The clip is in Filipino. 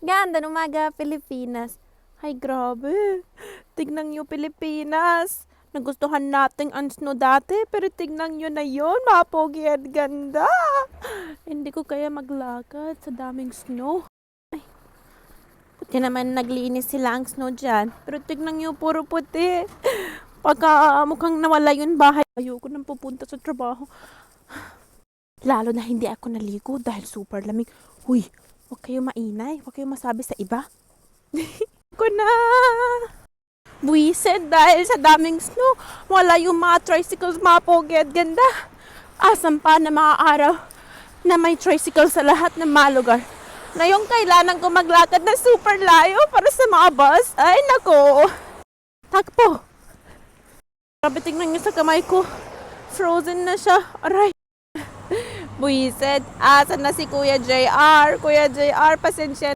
Ganda ng umaga, Pilipinas. Ay, grabe. Tignan nyo, Pilipinas. Nagustuhan natin ang snow dati, pero tignan nyo na yon, mapogi at ganda. Hindi ko kaya maglakad sa daming snow. Ay, puti naman naglinis sila ang snow dyan. Pero tignan nyo, puro puti. Pagka mukhang nawala yung bahay, ayoko nang pupunta sa trabaho. Lalo na hindi ako naligo dahil super lamig. Huy, huwag kayo maingay. Huwag kayo masabi sa iba. Ko na. Buwisit dahil sa daming snow. Wala yung mga tricycles, mga pogi at ganda. Asan pa na mga araw na may tricycle sa lahat ng mga lugar. Ngayong kailangan ko maglakad na super layo para sa mga bus. Ay, nako. Takpo. Grabe, tingnan niyo sa kamay ko. Frozen na siya. Aray. Buwisit. Asan na si Kuya JR? Kuya JR, pasensya